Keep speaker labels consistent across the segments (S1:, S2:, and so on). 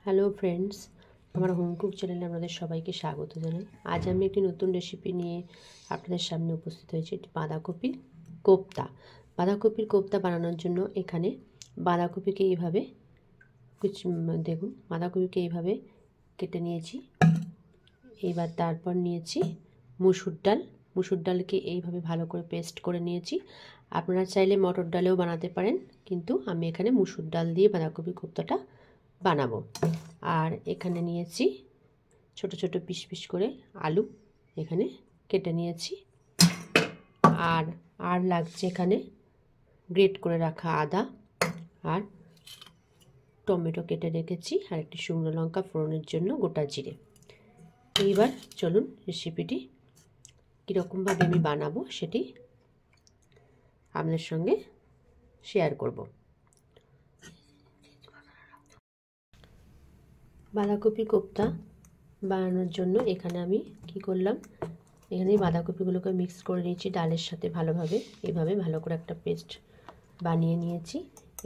S1: Hello friends, আমার home cook চ্যানেলে আপনাদের সবাইকে স্বাগত জানাই। আজ আমি একটি নতুন রেসিপি নিয়ে আপনাদের সামনে উপস্থিত হয়েছি। এটি বাঁধাকপির কোপ্তা। বাঁধাকপির কোপ্তা বানানোর জন্য এখানে বাঁধাকপিকে এইভাবে দেখুন, বাঁধাকপিকে এইভাবে কেটে নিয়েছি। এইবার তারপর নিয়েছি মুসুর ডাল। মুসুর ডালকে এইভাবে ভালো করে পেস্ট করে নিয়েছি। আপনারা চাইলে মটর ডালেও বানাতে পারেন, কিন্তু আমি এখানে মুসুর ডাল দিয়ে বাঁধাকপি কোপ্তাটা বানাবো। আর এখানে নিয়েছি ছোট ছোট পিস পিস করে আলু, এখানে কেটে নিয়েছি। আর লাগছে এখানে গ্রেট করে রাখা আদা আর টমেটো কেটে রেখেছি, আর একটি শুকনো লঙ্কা ফোড়নের জন্য গোটা জিরে। এইবার চলুন রেসিপিটি কীরকমভাবে আমি বানাবো সেটি আপনাদের সঙ্গে শেয়ার করব। বাঁধাকপি কোপ্তা বানানোর জন্য এখানে আমি কি করলাম, এখানে বাঁধাকপিগুলোকে মিক্স করে নিয়েছি ডালের সাথে ভালোভাবে। এইভাবে ভালো করে একটা পেস্ট বানিয়ে নিয়েছি।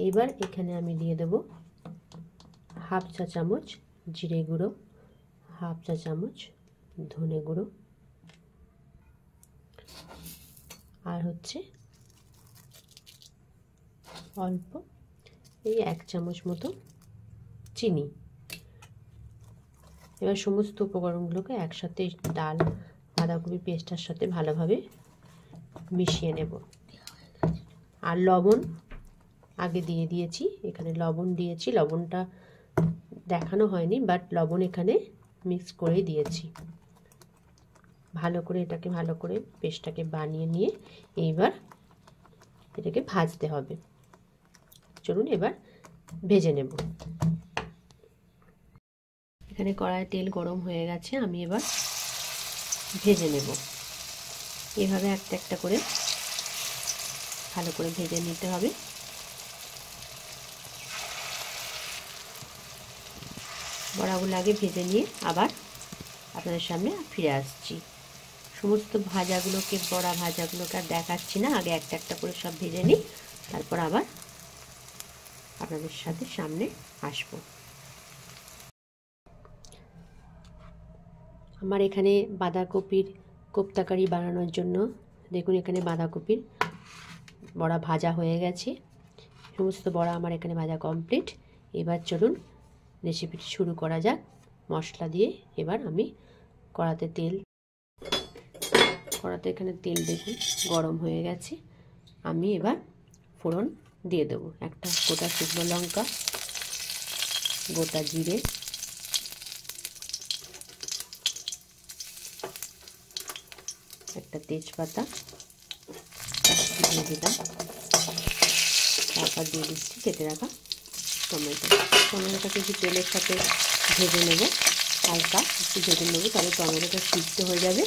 S1: এবার এখানে আমি দিয়ে দেব হাফ চা চামচ জিরে গুঁড়ো, হাফ চা চামচ ধনে গুঁড়ো, আর হচ্ছে অল্প এই 1 চামচ মতো চিনি। এবার সমস্ত উপকরণগুলোকে একসাথে ডাল বাঁধাকপি পেস্টার সাথে ভালোভাবে মিশিয়ে নেব। আর লবণ আগে দিয়ে দিয়েছি, এখানে লবণ দিয়েছি। লবণটা দেখানো হয়নি, বাট লবণ এখানে মিক্স করে দিয়েছি। ভালো করে এটাকে ভালো করে পেস্টটাকে বানিয়ে নিয়ে এইবার এটাকে ভাজতে হবে। চলুন এবার ভেজে নেব। এখানে কড়াইয়ে তেল গরম হয়ে গেছে, আমি এবার ভেজে নেব। এভাবে একটা একটা করে ভালো করে ভেজে নিতে হবে। বড়াগুলো আগে ভেজে নিয়ে আবার আপনাদের সামনে ফিরে আসছি। সমস্ত ভাজাগুলোকে, বড়া ভাজাগুলোকে আর দেখাচ্ছি না, আগে একটা একটা করে সব ভেজে নিই, তারপর আবার আপনাদের সাথে সামনে আসবো। আমার এখানে বাঁধাকপির কোপ্তাকারি বানানোর জন্য দেখুন, এখানে বাঁধাকপির বড়া ভাজা হয়ে গেছে। সমস্ত বড়া আমার এখানে ভাজা কমপ্লিট। এবার চলুন রেসিপিটি শুরু করা যাক মশলা দিয়ে। এবার আমি কড়াতে এখানে তেল দেখুন গরম হয়ে গেছে। আমি এবার ফোড়ন দিয়ে দেবো। একটা গোটা শুকনো লঙ্কা, গোটা জিরে, একটা তেজপাতা দিয়ে দিলাম। তারপর দিয়ে দিচ্ছি কেটে রাখা টমেটোটাকে একটু তেলের সাথে ভেজে নেব, হালকা একটু ভেজে নেব, তাহলে টমেটোটা সিদ্ধ হয়ে যাবে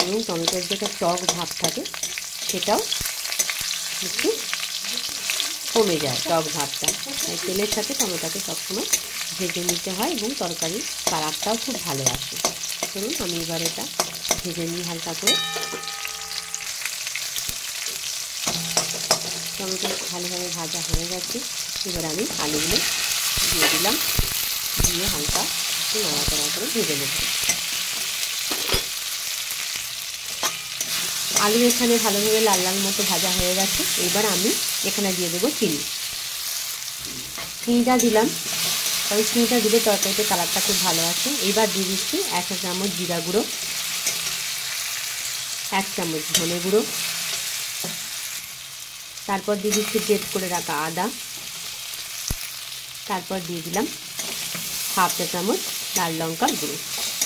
S1: এবং টমেটোর যে একটা টক ভাব থাকে সেটাও একটু কমে যায়, টক ভাবটা। তাই তেলের সাথে টমেটোকে সবসময় ভেজে নিতে হয় এবং তরকারির কালারটাও খুব ভালো আসে। ধরুন আমি এবার এটা ভেজে নিই হালকা করে। টমেটো ভালোভাবে ভাজা হয়ে গেছে। এবার আমি আলুগুলো দিয়ে দিলাম, দিয়ে হালকা একটু নাড়াচাড়া করে ভেজে নেব। আলু এখানে ভালোভাবে লাল লাল মতো ভাজা হয়ে গেছে। এবার আমি এখানে দিয়ে দেবো চিনিটা দিলাম, তবে চিনিটা দিলে তরকারিতে কালারটা খুব ভালো আছে। এবার দিয়ে দিচ্ছি 1 চামচ জিরা গুঁড়ো, 1 চামচ ধনে গুঁড়ো, তারপর দিয়ে দিচ্ছি গ্রেট করে রাখা আদা, তারপর দিয়ে দিলাম হাফ চা চামচ লাল লঙ্কার গুঁড়ো।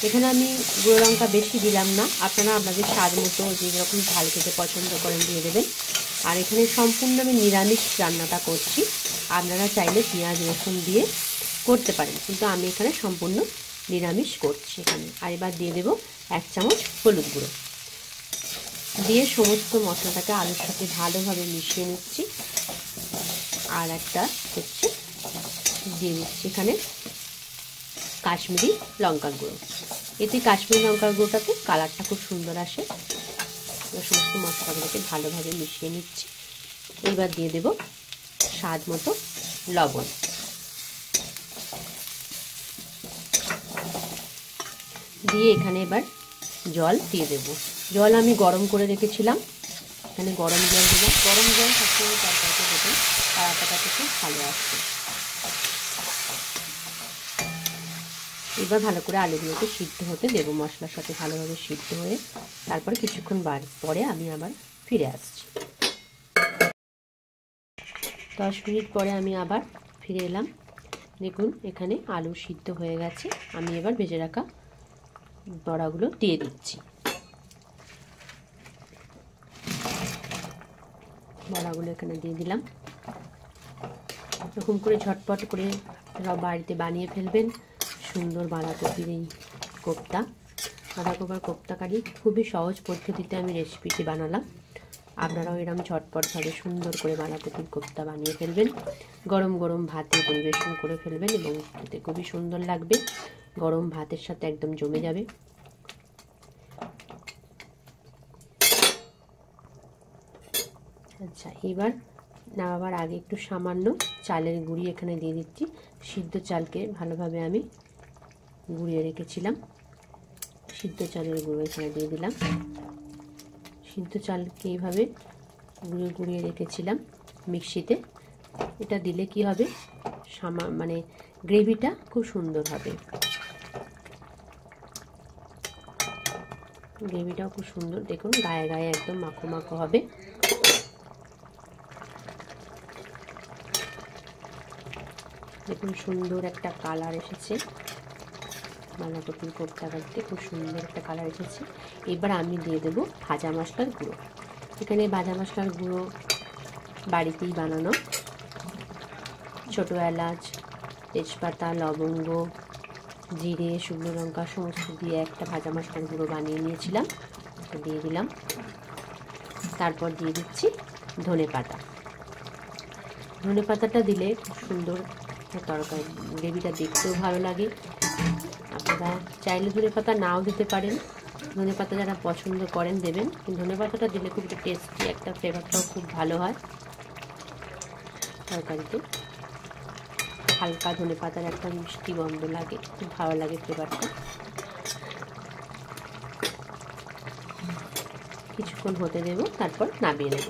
S1: এখানে আমি গুঁড়ো লঙ্কা বেশি দিলাম না, আপনারা আপনাদের স্বাদ মতো যেরকম ঝাল খেতে পছন্দ করেন দিয়ে দেবেন। আর এখানে সম্পূর্ণ আমি নিরামিষ রান্নাটা করছি, আপনারা চাইলে পেঁয়াজ রসুন দিয়ে করতে পারেন, কিন্তু আমি এখানে সম্পূর্ণ নিরামিষ করছি এখানে। আর এবার দিয়ে দেবো 1 চামচ হলুদ গুঁড়ো, দিয়ে সমস্ত মশলাটাকে আলুর সাথে ভালোভাবে মিশিয়ে নিচ্ছি। আর একটা হচ্ছে দিয়ে দিচ্ছি এখানে কাশ্মীরি লঙ্কার গুঁড়ো। এতে কাশ্মীরি লঙ্কার গুঁড়োটাতে কালারটা খুব সুন্দর আসে। সমস্ত মশলাগুলোকে ভালোভাবে মিশিয়ে নিচ্ছি। এবার দিয়ে দেব স্বাদ মতো লবণ। দিয়ে এখানে এবার জল দিয়ে দেব। জল আমি গরম করে রেখেছিলাম, এখানে গরম জল দিলাম। গরম জল সবসময় তরকারিতে দেবেন, তাড়াতাড়ি থেকে ভালো আসবে। এবার ভালো করে আলুগুলোকে সিদ্ধ হতে দেবো, মশলার সাথে ভালোভাবে সিদ্ধ হয়ে তারপরে কিছুক্ষণ পরে আমি আবার ফিরে আসছি। 10 মিনিট পরে আমি আবার ফিরে এলাম। দেখুন এখানে আলু সিদ্ধ হয়ে গেছে। আমি এবার ভেজে রাখা বড়াগুলো দিয়ে দিচ্ছি। বড়াগুলো এখানে দিয়ে দিলাম। এরকম করে ঝটপট করে বাড়িতে বানিয়ে ফেলবেন সুন্দর বাঁধাকপির এই কোপ্তা। বাঁধাকপির কোপ্তা কারি খুবই সহজ পদ্ধতিতে আমি রেসিপিটি বানালাম। আপনারাও এরকম ঝটপটভাবে সুন্দর করে বাঁধাকপির কোপ্তা বানিয়ে ফেলবেন। গরম গরম ভাতে পরিবেশন করে ফেলবেন এবং খেতে খুবই সুন্দর লাগবে। গরম ভাতের সাথে একদম জমে যাবে। আচ্ছা, এবার নামাবার আগে একটু সামান্য চালের গুঁড়ি এখানে দিয়ে দিচ্ছি। সিদ্ধ চালকে ভালোভাবে আমি গুঁড়িয়ে রেখেছিলাম, সিদ্ধ চালের গুঁড়ো এখানে দিয়ে দিলাম। সিদ্ধ চালকে এইভাবে গুঁড়িয়ে রেখেছিলাম মিক্সিতে। এটা দিলে কি হবে, মানে গ্রেভিটা খুব সুন্দর হবে, গ্রেভিটাও খুব সুন্দর। দেখুন গায়ে গায়ে একদম মাখো মাখো হবে। দেখুন সুন্দর একটা কালার এসেছে, বাঁধাকপির কোপ্তা কারিতে খুব সুন্দর একটা কালার এসেছে। এবার আমি দিয়ে দেবো ভাজা মশলার গুঁড়ো। এখানে ভাজা মশলার গুঁড়ো বাড়িতেই বানানো, ছোটো এলাচ, তেজপাতা, লবঙ্গ, জিরে, শুকনো লঙ্কা সমস্ত দিয়ে একটা ভাজা মশলার গুঁড়ো বানিয়ে নিয়েছিলাম, দিয়ে দিলাম। তারপর দিয়ে দিচ্ছি ধনেপাতা। ধনেপাতাটা দিলে খুব সুন্দর তরকারি, গ্রেভিটা দেখতেও ভালো লাগে। আপনারা চাইলে ধনেপাতা নাও দিতে পারেন, ধনেপাতা যারা পছন্দ করেন দেবেন, কিন্তু ধনেপাতাটা দিলে খুব টেস্টি একটা ফ্লেভারটাও খুব ভালো হয় তরকারিতে। হালকা ধনেপাতার একটা মিষ্টি গন্ধ লাগে, খুব ভালো লাগে ফ্লেভারটা। কিছুক্ষণ হতে দেব, তারপর নামিয়ে নেব।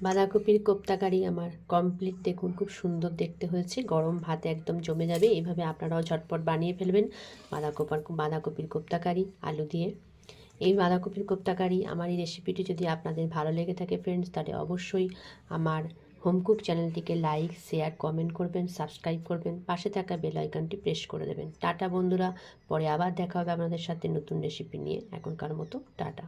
S1: বাঁধাকপির কোপ্তা কারি আমার কমপ্লিট। দেখুন খুব সুন্দর দেখতে হয়েছে, গরম ভাতে একদম জমে যাবে। এইভাবে আপনারাও ঝটপট বানিয়ে ফেলবেন বাঁধাকপির কোপ্তা কারি আলু দিয়ে। এই বাঁধাকপির কোপ্তা কারি আমার এই রেসিপিটি যদি আপনাদের ভালো লেগে থাকে ফ্রেন্ডস, তাহলে অবশ্যই আমার হোমকুক চ্যানেলটিকে লাইক, শেয়ার, কমেন্ট করবেন, সাবস্ক্রাইব করবেন, পাশে থাকা বেল আইকনটি প্রেস করে দেবেন। টাটা বন্ধুরা, পরে আবার দেখা হবে আপনাদের সাথে নতুন রেসিপি নিয়ে। এখনকার মতো টাটা।